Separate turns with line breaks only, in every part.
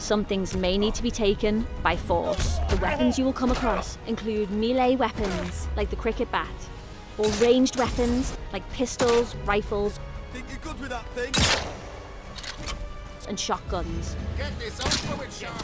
some things may need to be taken by force. The weapons you will come across include melee weapons, like the cricket bat, or ranged weapons, like pistols, rifles,
Think you're good with that thing?
and shotguns,
Get this over with, sharp.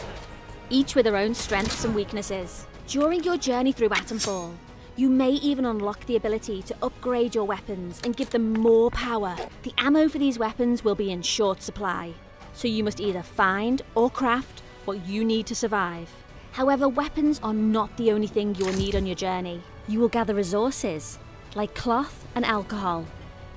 each with their own strengths and weaknesses. During your journey through Atomfall, you may even unlock the ability to upgrade your weapons and give them more power. The ammo for these weapons will be in short supply, so you must either find or craft what you need to survive. However, weapons are not the only thing you will need on your journey. You will gather resources, like cloth and alcohol,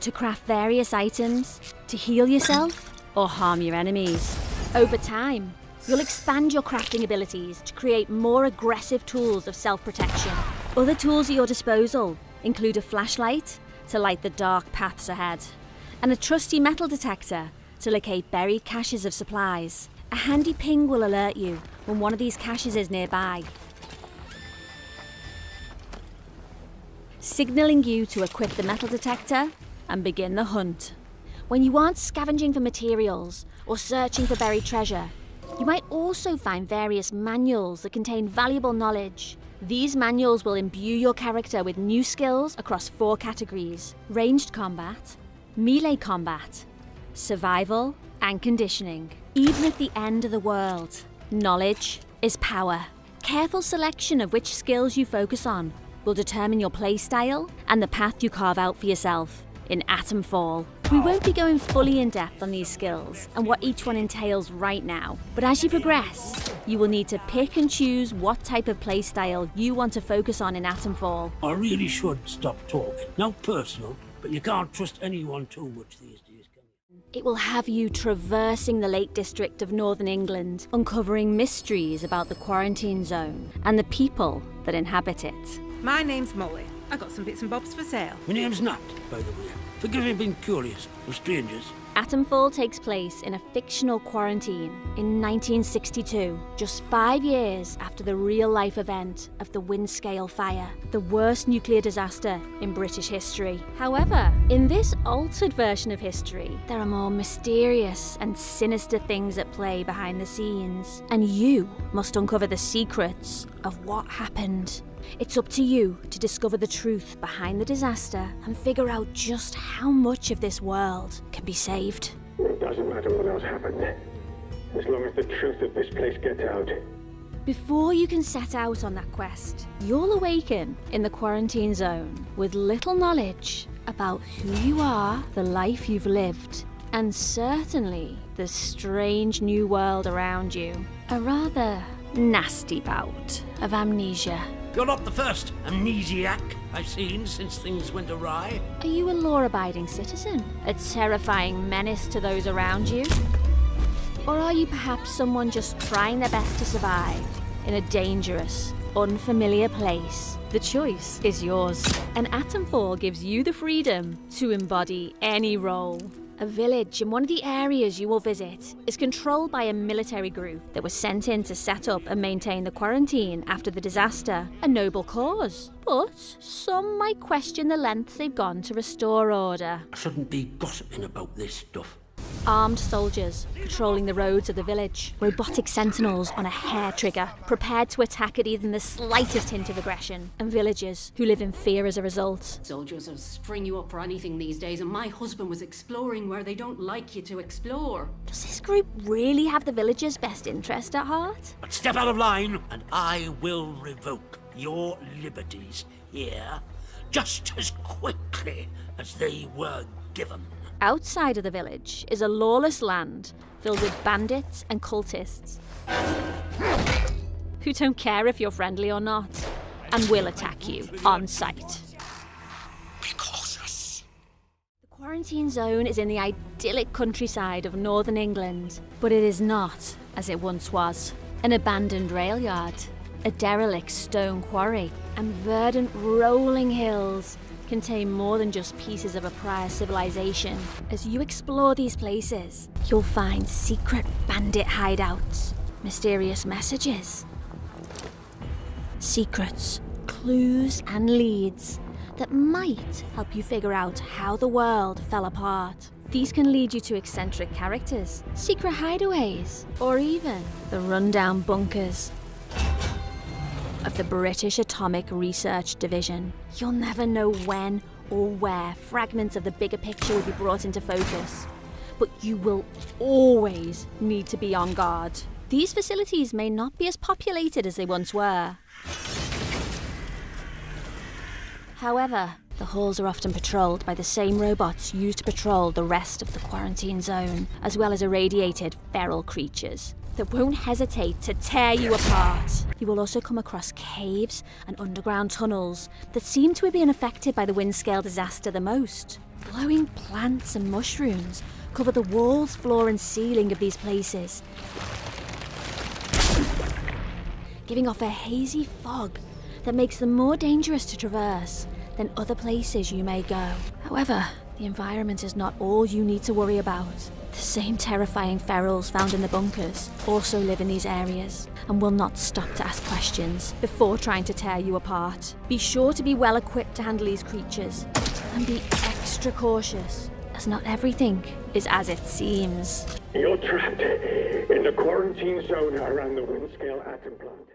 to craft various items, to heal yourself, or harm your enemies. Over time, you'll expand your crafting abilities to create more aggressive tools of self-protection. Other tools at your disposal include a flashlight to light the dark paths ahead, and a trusty metal detector to locate buried caches of supplies. A handy ping will alert you when one of these caches is nearby, signalling you to equip the metal detector and begin the hunt. When you aren't scavenging for materials or searching for buried treasure, you might also find various manuals that contain valuable knowledge. These manuals will imbue your character with new skills across 4 categories: ranged combat, melee combat, survival, and conditioning. Even at the end of the world, knowledge is power. Careful selection of which skills you focus on will determine your playstyle and the path you carve out for yourself in Atomfall. We won't be going fully in depth on these skills and what each one entails right now, but as you progress, you will need to pick and choose what type of playstyle you want to focus on in Atomfall.
I really should stop talking. Now personal, but you can't trust anyone too much these days, can you?
It will have you traversing the Lake District of Northern England, uncovering mysteries about the quarantine zone and the people that inhabit it.
My name's Molly. I got some bits and bobs for sale.
My name's Nat, by the way. Forgive me being curious of strangers.
Atomfall takes place in a fictional quarantine in 1962, just 5 years after the real-life event of the Windscale fire, the worst nuclear disaster in British history. However, in this altered version of history, there are more mysterious and sinister things at play behind the scenes, and you must uncover the secrets of what happened. It's up to you to discover the truth behind the disaster and figure out just how much of this world can be saved.
It doesn't matter what else happened, as long as the truth of this place gets out.
Before you can set out on that quest, you'll awaken in the quarantine zone with little knowledge about who you are, the life you've lived, and certainly the strange new world around you. A rather nasty bout of amnesia.
You're not the first amnesiac I've seen since things went awry.
Are you a law-abiding citizen? A terrifying menace to those around you? Or are you perhaps someone just trying their best to survive in a dangerous, unfamiliar place? The choice is yours. And Atomfall gives you the freedom to embody any role. A village in one of the areas you will visit is controlled by a military group that was sent in to set up and maintain the quarantine after the disaster. A noble cause. But some might question the lengths they've gone to restore order.
I shouldn't be gossiping about this stuff.
Armed soldiers patrolling the roads of the village. Robotic sentinels on a hair trigger, prepared to attack at even the slightest hint of aggression. And villagers who live in fear as a result.
Soldiers will string you up for anything these days, and my husband was exploring where they don't like you to explore.
Does this group really have the villagers' best interest at heart?
But step out of line, and I will revoke your liberties here just as quickly as they were given.
Outside of the village is a lawless land filled with bandits and cultists who don't care if you're friendly or not and will attack you on sight.
Be cautious.
The quarantine zone is in the idyllic countryside of northern England, but it is not as it once was. An abandoned rail yard, a derelict stone quarry, and verdant rolling hills contain more than just pieces of a prior civilization. As you explore these places, you'll find secret bandit hideouts, mysterious messages, secrets, clues, and leads that might help you figure out how the world fell apart. These can lead you to eccentric characters, secret hideaways, or even the rundown bunkers of the British Atomic Research Division. You'll never know when or where fragments of the bigger picture will be brought into focus, but you will always need to be on guard. These facilities may not be as populated as they once were. However, the halls are often patrolled by the same robots used to patrol the rest of the quarantine zone, as well as irradiated feral creatures that won't hesitate to tear you apart. You will also come across caves and underground tunnels that seem to have been affected by the Windscale disaster the most. Glowing plants and mushrooms cover the walls, floor and ceiling of these places, giving off a hazy fog that makes them more dangerous to traverse than other places you may go. However, the environment is not all you need to worry about. The same terrifying ferals found in the bunkers also live in these areas and will not stop to ask questions before trying to tear you apart. Be sure to be well equipped to handle these creatures and be extra cautious, as not everything is as it seems.
You're trapped in the quarantine zone around the Windscale atom plant.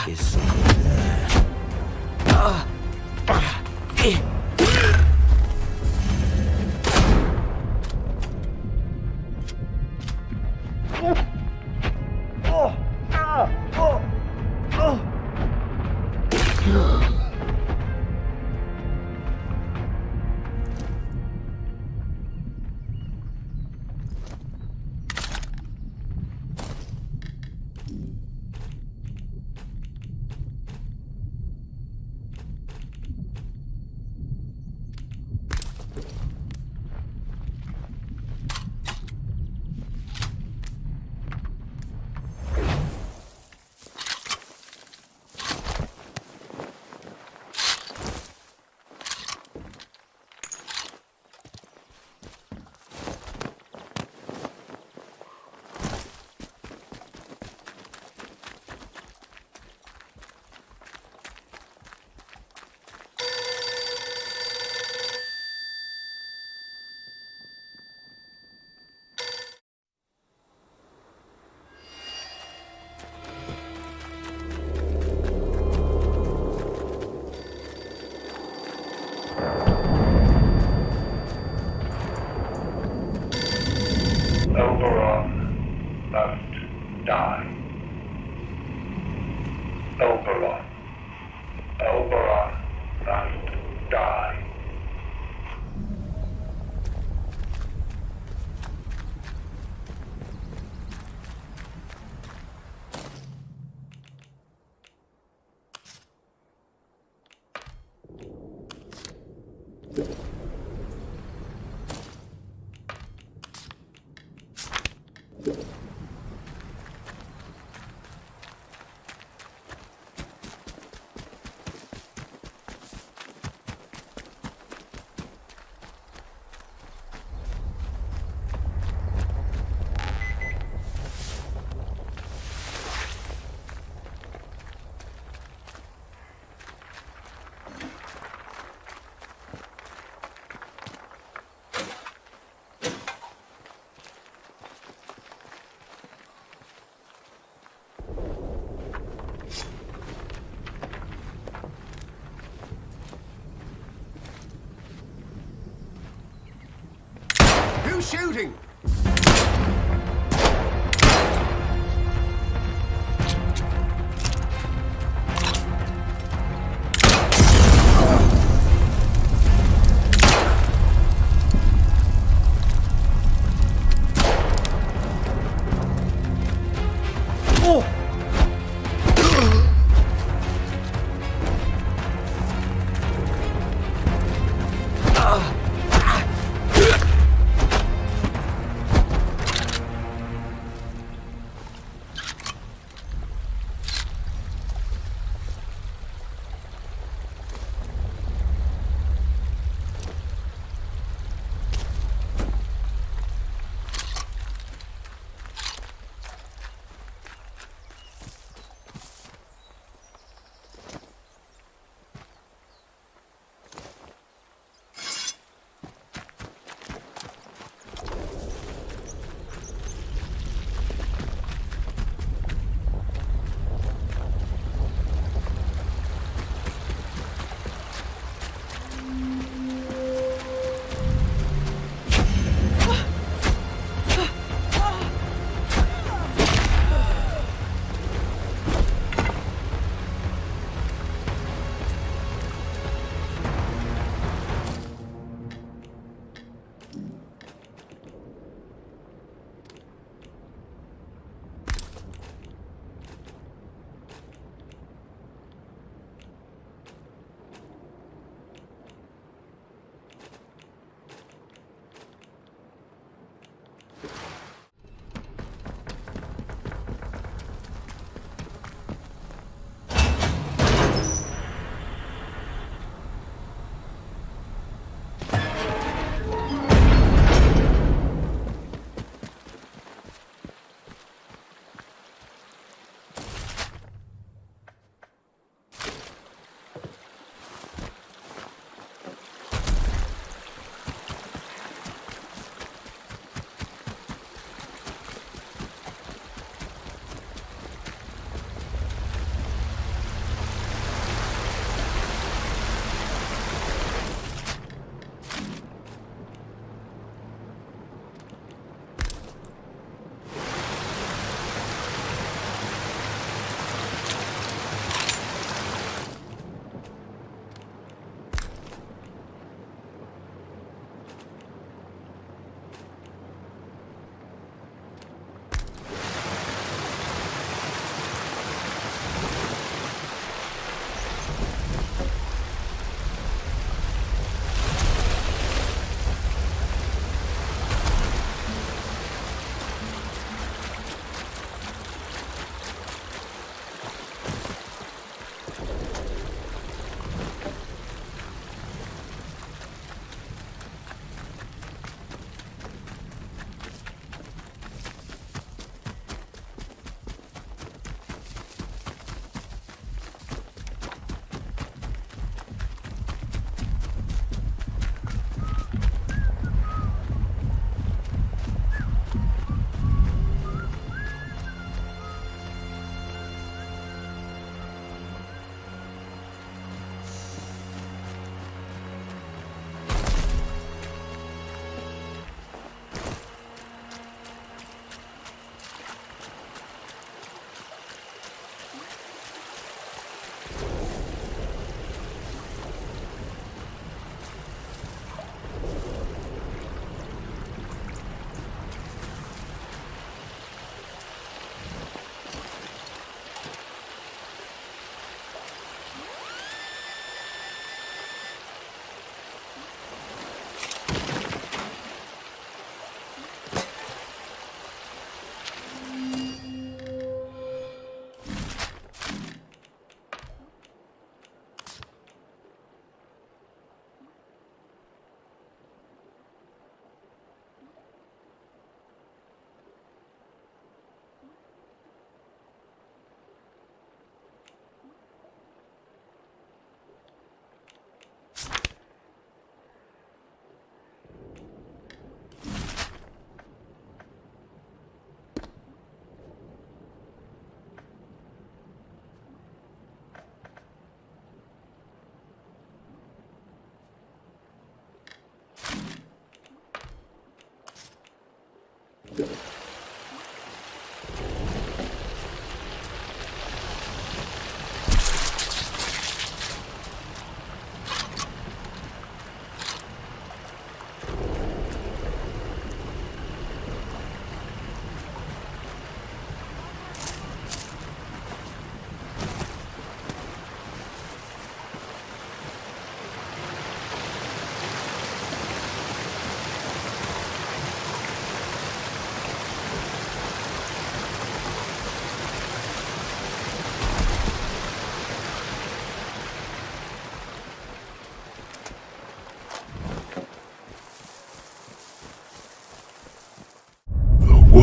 is
Oberon must die. Oberon. Oberon must die.
Who's shooting?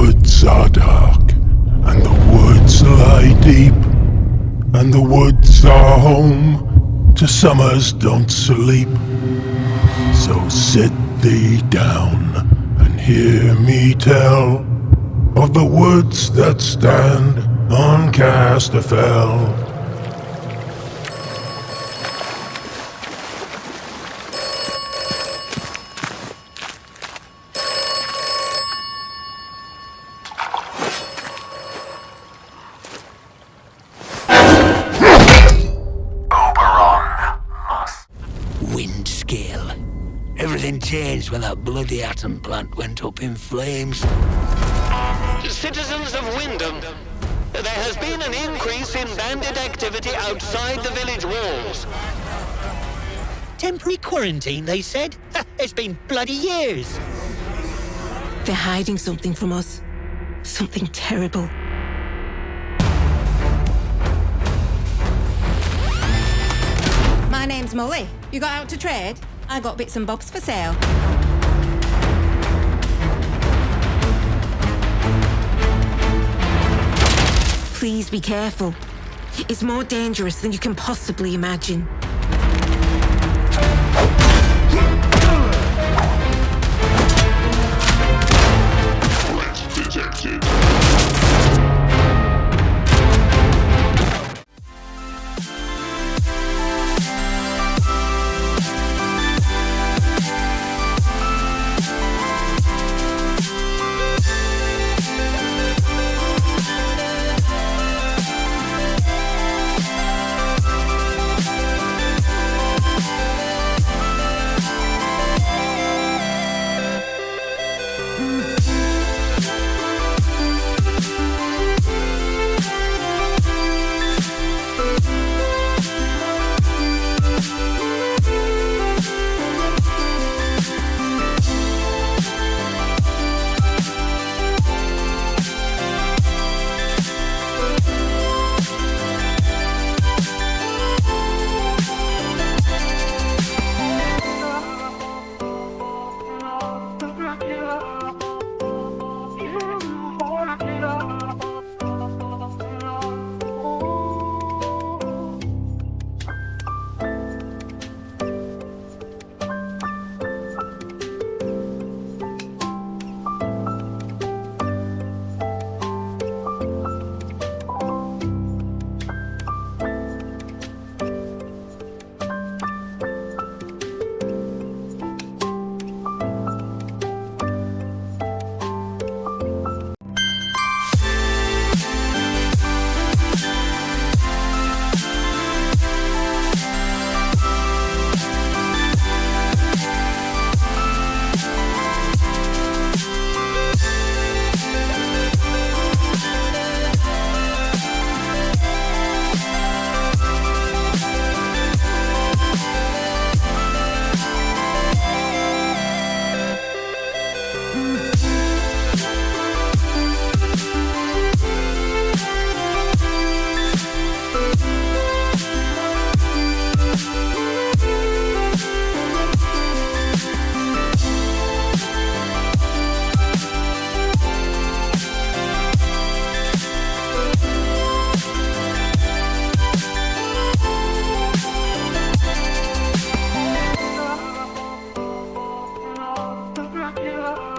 woods are dark, and the woods lie deep, and the woods are home to summers don't sleep. So sit thee down and hear me tell of the woods that stand on Casterfell.
Windscale. Everything changed when that bloody atom plant went up in flames.
Citizens of Wyndham, there has been an increase in bandit activity outside the village walls.
Temporary quarantine, they said? It's been bloody years.
They're hiding something from us. Something terrible. My name's Molly. You got out to trade? I got bits and bobs for sale. Please be careful. It's more dangerous than you can possibly imagine.
Threat detected.
Yeah.